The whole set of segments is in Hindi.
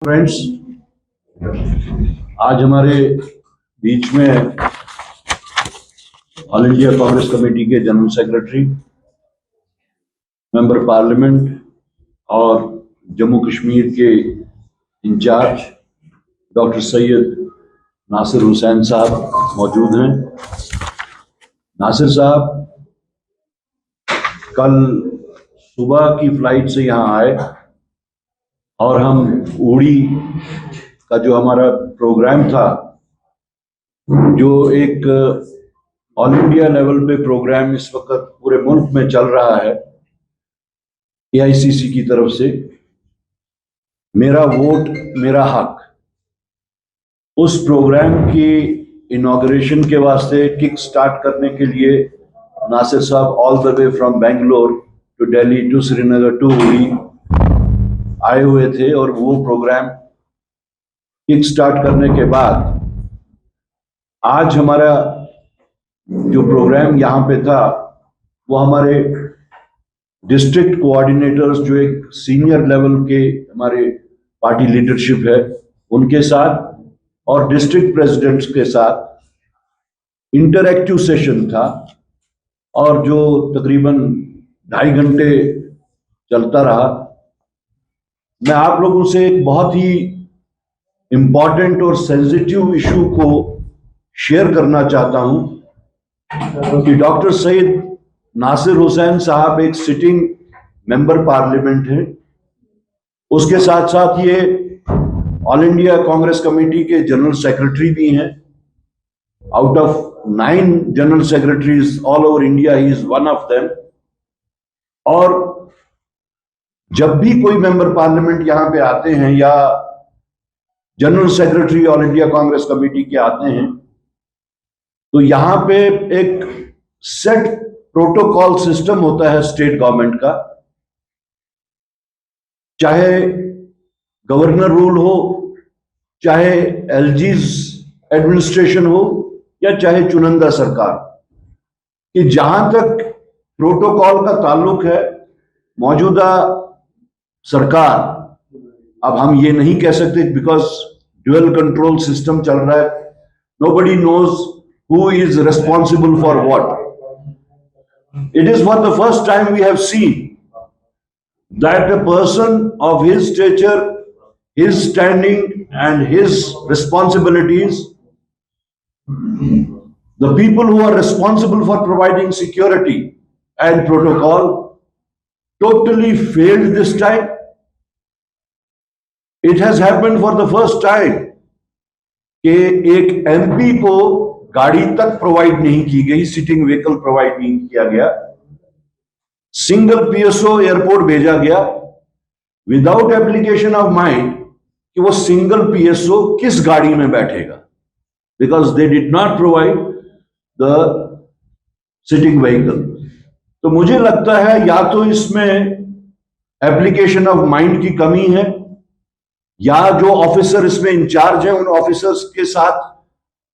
फ्रेंड्स, आज हमारे बीच में ऑल इंडिया कांग्रेस कमेटी के जनरल सेक्रेटरी, मेंबर पार्लियामेंट और जम्मू कश्मीर के इंचार्ज डॉक्टर सैयद नासिर हुसैन साहब मौजूद हैं। नासिर साहब कल सुबह की फ्लाइट से यहाँ आए और हम उड़ी का जो हमारा प्रोग्राम था, जो एक ऑल इंडिया लेवल पे प्रोग्राम इस वक्त पूरे मुल्क में चल रहा है AICC की तरफ से, मेरा वोट मेरा हक, उस प्रोग्राम की इनॉग्रेशन के वास्ते किक स्टार्ट करने के लिए Nasir sahab all the way from Bangalore to Delhi to Srinagar to Uri आए हुए थे। और वो प्रोग्राम किक स्टार्ट करने के बाद आज हमारा जो प्रोग्राम यहाँ पे था वो हमारे डिस्ट्रिक्ट कोऑर्डिनेटर्स, जो एक सीनियर लेवल के हमारे पार्टी लीडरशिप है, उनके साथ और डिस्ट्रिक्ट प्रेसिडेंट्स के साथ इंटरैक्टिव सेशन था और जो तकरीबन 2.5 घंटे चलता रहा। मैं आप लोगों से एक बहुत ही इम्पॉर्टेंट और सेंसिटिव इशू को शेयर करना चाहता हूं कि डॉक्टर सैयद नासिर हुसैन साहब एक सिटिंग मेंबर पार्लियामेंट हैं, उसके साथ साथ ये ऑल इंडिया कांग्रेस कमेटी के जनरल सेक्रेटरी भी हैं। Out of 9 general secretaries all over India, he is one of them. और जब भी कोई मेंबर पार्लियामेंट यहां पे आते हैं या general secretary all India Congress committee के आते हैं, तो यहां पे एक सेट प्रोटोकॉल सिस्टम होता है स्टेट गवर्नमेंट का, चाहे गवर्नर रूल हो, चाहे एलजीज एडमिनिस्ट्रेशन हो, या चाहे चुनिंदा सरकार, कि जहां तक प्रोटोकॉल का ताल्लुक है, मौजूदा सरकार, अब हम ये नहीं कह सकते बिकॉज ड्यूअल कंट्रोल सिस्टम चल रहा है, nobody knows who is responsible for what. It is for the first time we have seen that a person of his stature, his standing and his responsibilities, the people who are responsible for providing security and protocol, totally failed this time. It has happened for the first time कि एक MP को गाड़ी तक प्रोवाइड नहीं की गई, सिटिंग व्हीकल प्रोवाइड नहीं किया गया, सिंगल PSO एयरपोर्ट भेजा गया विदाउट एप्लीकेशन ऑफ माइंड कि वो सिंगल PSO किस गाड़ी में बैठेगा, because they did not provide the sitting vehicle. तो मुझे लगता है या तो इसमें एप्लीकेशन ऑफ माइंड की कमी है, या जो ऑफिसर इसमें इंचार्ज हैं उन ऑफिसर्स के साथ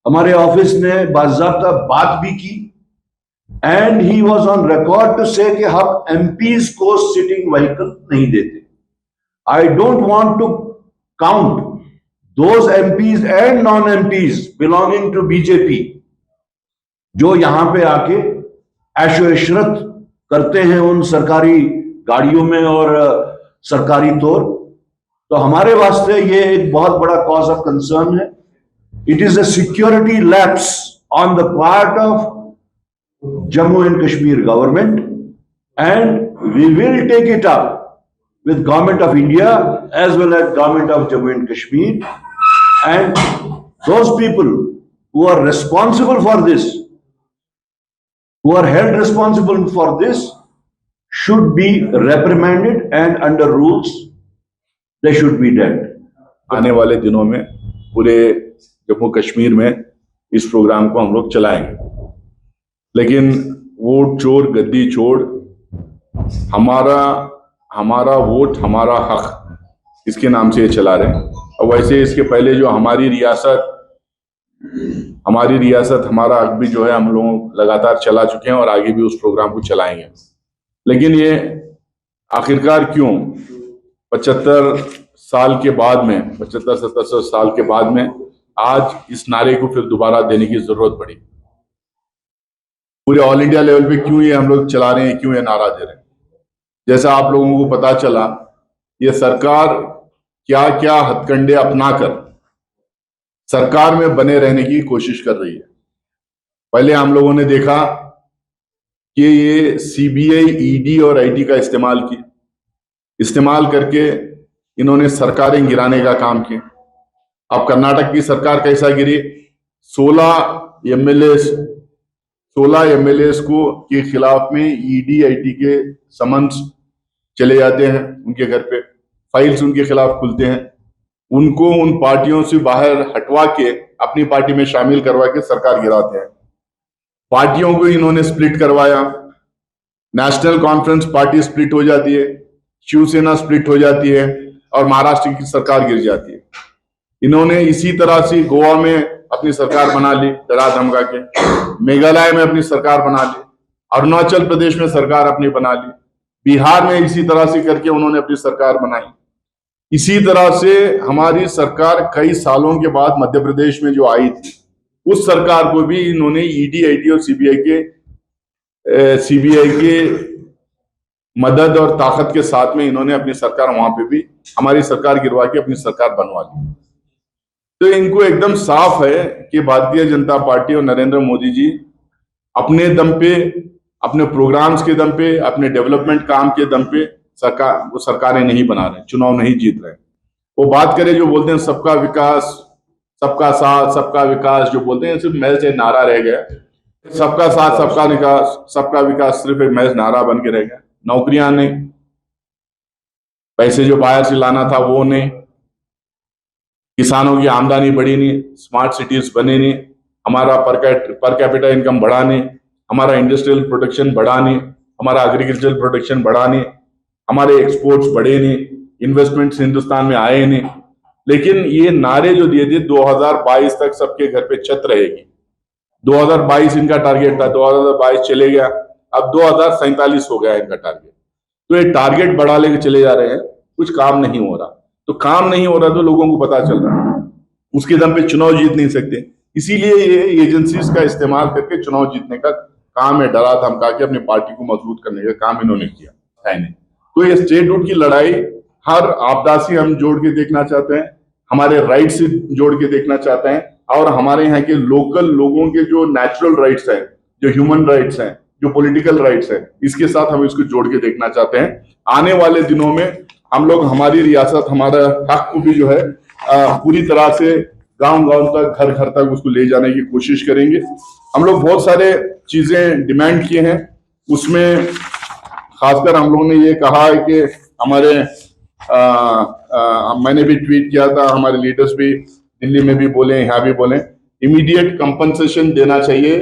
हमारे ऑफिस ने बाज़ाब्ता बात भी की, and he was on record to say कि हम MPs को सिटिंग व्हीकल नहीं देते। I don't want to count those MPs and non MPs belonging to BJP जो यहां पे आके ऐशो इशरत करते हैं उन सरकारी गाड़ियों में और सरकारी तौर। तो हमारे वास्ते ये एक बहुत बड़ा कॉज ऑफ कंसर्न है। It is a security lapse on the part of Jammu and Kashmir government, and we will take it up with Government of India as well as Government of Jammu and Kashmir, and those people who are responsible for this, who are held responsible for this, should be reprimanded and under rules they should be dead. आने वाले दिनों में पूरे जम्मू कश्मीर में इस प्रोग्राम को हम लोग चलाएंगे, लेकिन वोट चोर गद्दी चोर, हमारा वोट हमारा हक, इसके नाम से ये चला रहे हैं। और वैसे इसके पहले जो हमारी रियासत हमारा हक भी जो है हम लोग लगातार चला चुके हैं और आगे भी उस प्रोग्राम को चलाएंगे। लेकिन ये आखिरकार क्यों 75 साल के बाद में, 75-77 साल के बाद में आज इस नारे को फिर दोबारा देने की जरूरत पड़ी। पूरे ऑल इंडिया लेवल पे क्यों ये हम लोग चला रहे हैं, क्यों ये नारा दे रहे हैं? जैसा आप लोगों को पता चला, ये सरकार क्या क्या हथकंडे अपनाकर सरकार में बने रहने की कोशिश कर रही है। पहले हम लोगों ने देखा कि ये सीबीआई, ईडी और आईटी का इस्तेमाल करके इन्होंने सरकारें गिराने का काम किया। अब कर्नाटक की सरकार कैसा गिरी? 16 एमएलए को के खिलाफ में ईडी आईटी के समन्स चले जाते हैं, उनके घर पे फाइल्स उनके खिलाफ खुलते हैं, उनको उन पार्टियों से बाहर हटवा के अपनी पार्टी में शामिल करवा के सरकार गिराते हैं। पार्टियों को इन्होंने स्प्लिट करवाया, नेशनल कॉन्फ्रेंस पार्टी स्प्लिट हो जाती है, शिवसेना स्प्लिट हो जाती है और महाराष्ट्र की सरकार गिर जाती है। इन्होंने इसी तरह से गोवा में अपनी सरकार बना ली डरा धमका के, मेघालय में अपनी सरकार बना ली, अरुणाचल प्रदेश में सरकार अपनी बना ली, बिहार में इसी तरह से करके उन्होंने अपनी सरकार बनाई। इसी तरह से हमारी सरकार कई सालों के बाद मध्य प्रदेश में जो आई थी, उस सरकार को भी इन्होंने ईडी, आईटी और सीबीआई के मदद और ताकत के साथ में इन्होंने अपनी सरकार वहां पे भी हमारी सरकार गिरवा के अपनी सरकार बनवा ली। तो इनको एकदम साफ है कि भारतीय जनता पार्टी और नरेंद्र मोदी जी अपने दम पे, अपने प्रोग्राम्स के दम पे, अपने डेवलपमेंट काम के दम पे वो सरकारें नहीं बना रहे, चुनाव नहीं जीत रहे। वो बात करें जो बोलते हैं सबका विकास, सबका साथ, सबका विकास, जो बोलते हैं सिर्फ महज एक नारा रह गया। सबका साथ, सबका विकास, सबका विकास सिर्फ एक महज नारा बन के रह गया। नौकरियां नहीं, पैसे जो बाहर से लाना था वो नहीं, किसानों की आमदनी बढ़ी नहीं, स्मार्ट सिटीज बने नहीं, हमारा पर कैपिटा इनकम बढ़ा नहीं, हमारा इंडस्ट्रियल प्रोडक्शन बढ़ा नहीं, हमारा एग्रीकल्चरल प्रोडक्शन बढ़ा नहीं, हमारे एक्सपोर्ट्स बढ़े नहीं, इन्वेस्टमेंट्स हिंदुस्तान में आए नहीं। लेकिन ये नारे जो दिए थे 2022 तक सबके घर पे छत रहेगी, 2022 इनका टारगेट था, 2022 चले गया, अब 2047 हो गया इनका टारगेट। तो ये टारगेट बढ़ा लेके चले जा रहे हैं, कुछ काम नहीं हो रहा। तो काम नहीं हो रहा तो लोगों को पता चल रहा है, उसके दम पे चुनाव जीत नहीं सकते। इसीलिए ये एजेंसीज का इस्तेमाल करके चुनाव जीतने का काम है, डरा धमका के अपनी पार्टी को मजबूत करने का काम इन्होंने किया है नहीं। तो ये स्टेटहुड की लड़ाई हर आपदा से हम जोड़ के देखना चाहते हैं, हमारे राइट से जोड़ के देखना चाहते हैं, और हमारे यहाँ के लोकल लोगों के जो नेचुरल राइट्स हैं, जो ह्यूमन राइट्स हैं, जो पॉलिटिकल राइट्स हैं, इसके साथ हम इसको जोड़ के देखना चाहते हैं। आने वाले दिनों में हम लोग हमारी रियासत, हमारा हक को भी जो है पूरी तरह से गांव-गांव तक, घर-घर तक उसको ले जाने की कोशिश करेंगे। हम लोग बहुत सारे चीजें डिमांड किए हैं, उसमें खासकर हम लोगों ने ये कहा है कि हमारे मैंने भी ट्वीट किया था, हमारे लीडर्स भी दिल्ली में भी बोले, यहाँ भी बोले, इमीडिएट कंपनसेशन देना चाहिए,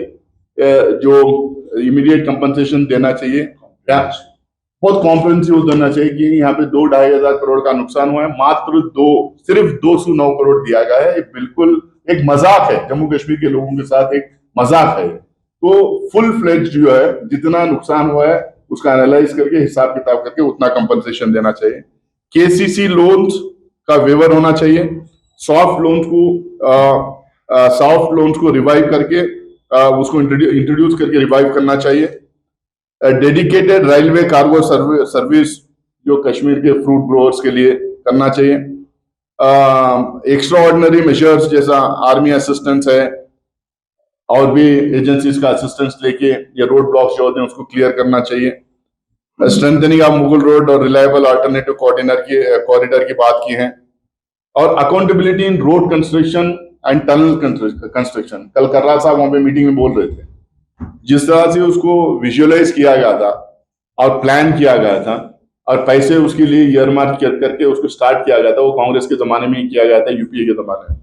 जो इमीडिएट कंपनसेशन देना चाहिए, बहुत कॉम्प्रिहेंसिव देना चाहिए कि यहाँ पे 2-2.5 हजार करोड़ का नुकसान हुआ है, मात्र सिर्फ 209 करोड़ दिया गया है। बिल्कुल एक मजाक है, जम्मू कश्मीर के लोगों के साथ एक मजाक है। तो फुल फ्लेज जो है, जितना नुकसान हुआ है उसका एनालाइज करके, हिसाब किताब करके उतना कंपनसेशन देना चाहिए। केसीसी लोन्स का वेवर होना चाहिए, सॉफ्ट लोन्स को रिवाइव करके उसको इंट्रोड्यूस करके रिवाइव करना चाहिए। डेडिकेटेड रेलवे कार्गो सर्विस जो कश्मीर के फ्रूट ग्रोअर्स के लिए करना चाहिए। एक्स्ट्रा ऑर्डिनरी मेजर्स जैसा आर्मी असिस्टेंस है और भी एजेंसीज का असिस्टेंस लेके ये रोड ब्लॉक्स जो होते हैं उसको क्लियर करना चाहिए। स्ट्रेंथनिंग ऑफ मुगल रोड और रिलायबल अल्टरनेटिव कॉरिडोर की बात की है, और accountability in road construction and tunnel construction. कल कर्रा साहब वहां पे मीटिंग में बोल रहे थे, जिस तरह से उसको विजुअलाइज किया गया था और प्लान किया गया था और पैसे उसके लिए ईयरमार्क करके उसको स्टार्ट किया गया था, वो कांग्रेस के जमाने में ही किया गया था, यूपीए के जमाने में।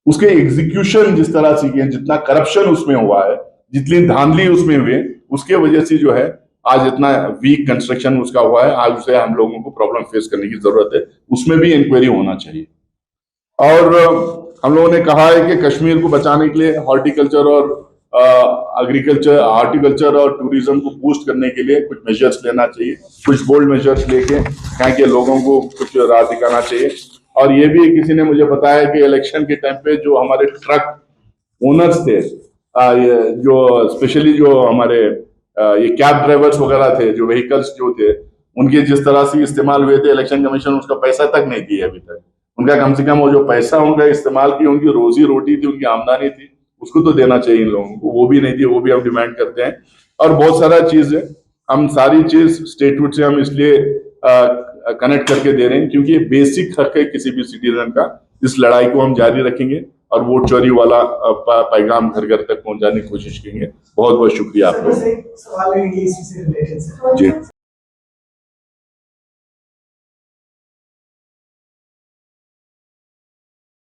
उसके एग्जीक्यूशन जिस तरह से किए, जितना करप्शन उसमें हुआ है, जितनी धांधली उसमें हुई, उसके वजह से जो है आज इतना वीक कंस्ट्रक्शन उसका हुआ है। आज उसे हम लोगों को प्रॉब्लम फेस करने की जरूरत है, उसमें भी इंक्वायरी होना चाहिए। और हम लोगों ने कहा है कि कश्मीर को बचाने के लिए हॉर्टिकल्चर और हॉर्टिकल्चर और टूरिज्म को बूस्ट करने के लिए कुछ मेजर्स लेना चाहिए, कुछ बोल्ड मेजर्स लेके यहाँ के लोगों को कुछ राह दिखाना चाहिए। और ये भी किसी ने मुझे बताया कि इलेक्शन के टाइम पे जो हमारे ट्रक ओनर्स थे, जो स्पेशली जो हमारे ये कैब ड्राइवर्स वगैरह थे, जो व्हीकल्स जो थे, उनके जिस तरह से इस्तेमाल हुए थे, इलेक्शन कमीशन उसका पैसा तक नहीं दिया अभी तक। उनका कम से कम वो जो पैसा उनका इस्तेमाल किया, उनकी रोजी रोटी थी, उनकी आमदनी थी, उसको तो देना चाहिए इन लोगों को, वो भी नहीं दिया, वो भी हम डिमांड करते हैं। और बहुत सारा चीज है, हम सारी चीज स्टेटहुड से हम इसलिए कनेक्ट करके दे रहे हैं क्योंकि ये बेसिक हक है किसी भी सिटीजन का। इस लड़ाई को हम जारी रखेंगे और वोट चोरी वाला पैगाम घर घर तक पहुंचाने की कोशिश करेंगे। बहुत बहुत शुक्रिया आपका। सवाल है ये इसी से रिलेटेड जी।